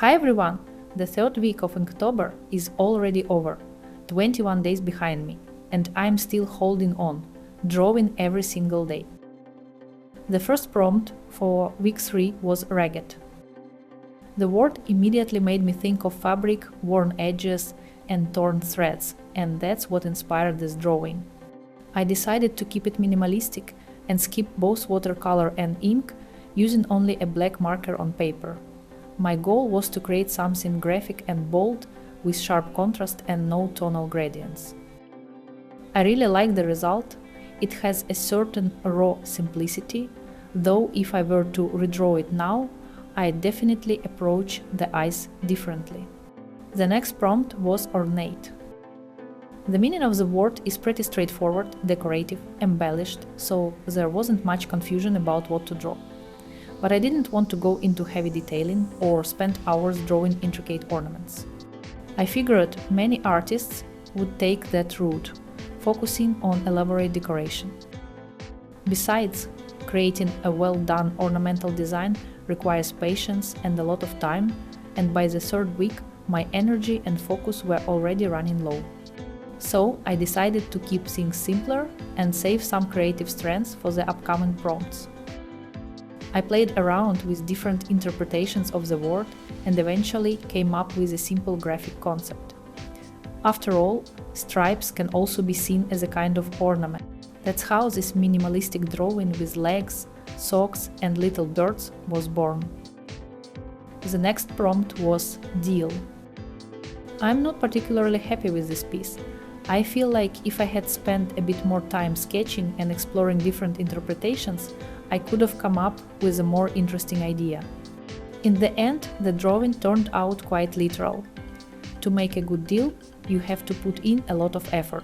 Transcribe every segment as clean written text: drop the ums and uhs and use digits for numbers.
Hi everyone! The third week of Inktober is already over, 21 days behind me, and I'm still holding on, drawing every single day. The first prompt for week 3 was ragged. The word immediately made me think of fabric, worn edges, and torn threads, and that's what inspired this drawing. I decided to keep it minimalistic and skip both watercolor and ink, using only a black marker on paper. My goal was to create something graphic and bold, with sharp contrast and no tonal gradients. I really like the result. It has a certain raw simplicity, though if I were to redraw it now, I definitely approach the eyes differently. The next prompt was ornate. The meaning of the word is pretty straightforward, decorative, embellished, so there wasn't much confusion about what to draw. But I didn't want to go into heavy detailing or spend hours drawing intricate ornaments. I figured many artists would take that route, focusing on elaborate decoration. Besides, creating a well-done ornamental design requires patience and a lot of time, and by the third week, my energy and focus were already running low. So I decided to keep things simpler and save some creative strengths for the upcoming prompts. I played around with different interpretations of the word and eventually came up with a simple graphic concept. After all, stripes can also be seen as a kind of ornament. That's how this minimalistic drawing with legs, socks and little birds was born. The next prompt was deal. I'm not particularly happy with this piece. I feel like if I had spent a bit more time sketching and exploring different interpretations, I could have come up with a more interesting idea. In the end, the drawing turned out quite literal. To make a good deal, you have to put in a lot of effort.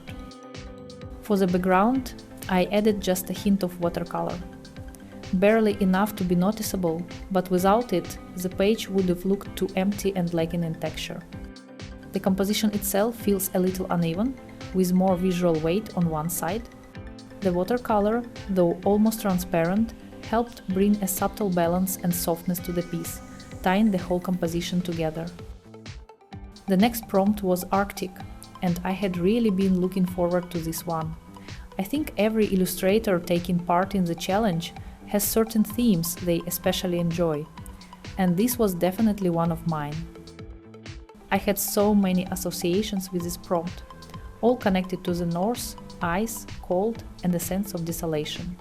For the background, I added just a hint of watercolor. Barely enough to be noticeable, but without it, the page would have looked too empty and lacking in texture. The composition itself feels a little uneven, with more visual weight on one side. The watercolor, though almost transparent, helped bring a subtle balance and softness to the piece, tying the whole composition together. The next prompt was Arctic, and I had really been looking forward to this one. I think every illustrator taking part in the challenge has certain themes they especially enjoy, and this was definitely one of mine. I had so many associations with this prompt, all connected to the north, ice, cold, and a sense of desolation.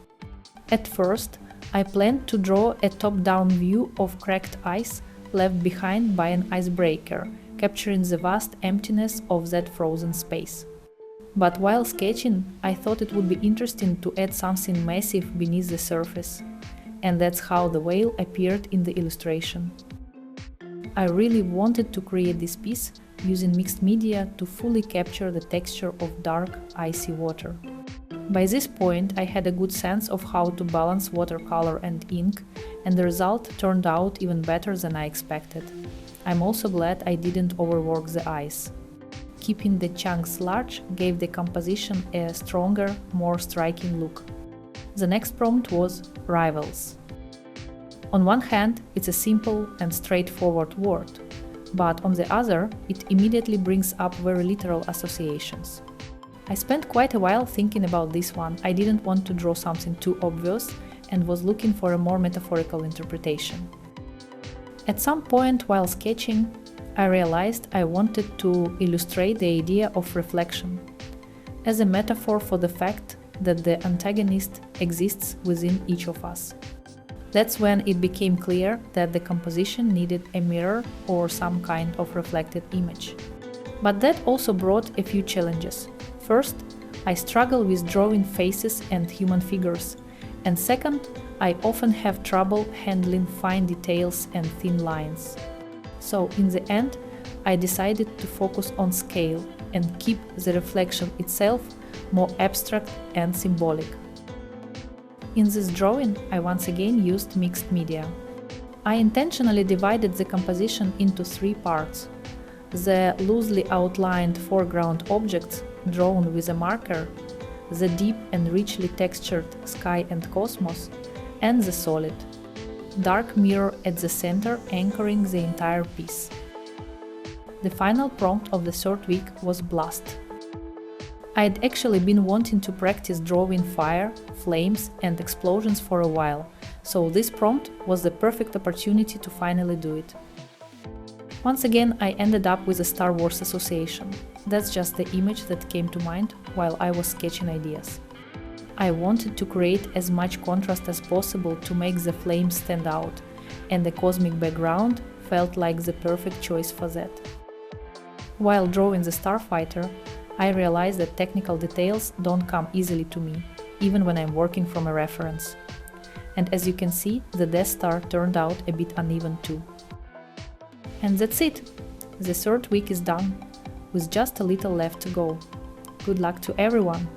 At first, I planned to draw a top-down view of cracked ice left behind by an icebreaker, capturing the vast emptiness of that frozen space. But while sketching, I thought it would be interesting to add something massive beneath the surface, and that's how the whale appeared in the illustration. I really wanted to create this piece using mixed media to fully capture the texture of dark, icy water. By this point, I had a good sense of how to balance watercolor and ink, and the result turned out even better than I expected. I'm also glad I didn't overwork the eyes. Keeping the chunks large gave the composition a stronger, more striking look. The next prompt was rivals. On one hand, it's a simple and straightforward word, but on the other, it immediately brings up very literal associations. I spent quite a while thinking about this one. I didn't want to draw something too obvious and was looking for a more metaphorical interpretation. At some point while sketching, I realized I wanted to illustrate the idea of reflection as a metaphor for the fact that the antagonist exists within each of us. That's when it became clear that the composition needed a mirror or some kind of reflected image. But that also brought a few challenges. First, I struggle with drawing faces and human figures, and second, I often have trouble handling fine details and thin lines. So in the end, I decided to focus on scale and keep the reflection itself more abstract and symbolic. In this drawing, I once again used mixed media. I intentionally divided the composition into 3 parts: the loosely outlined foreground objects drawn with a marker, the deep and richly textured sky and cosmos, and the solid. dark mirror at the center anchoring the entire piece. The final prompt of the third week was blast. I had actually been wanting to practice drawing fire, flames and explosions for a while, so this prompt was the perfect opportunity to finally do it. Once again, I ended up with a Star Wars association. That's just the image that came to mind while I was sketching ideas. I wanted to create as much contrast as possible to make the flames stand out, and the cosmic background felt like the perfect choice for that. While drawing the starfighter, I realized that technical details don't come easily to me, even when I'm working from a reference. And as you can see, the Death Star turned out a bit uneven too. And that's it! The third week is done, with just a little left to go. Good luck to everyone!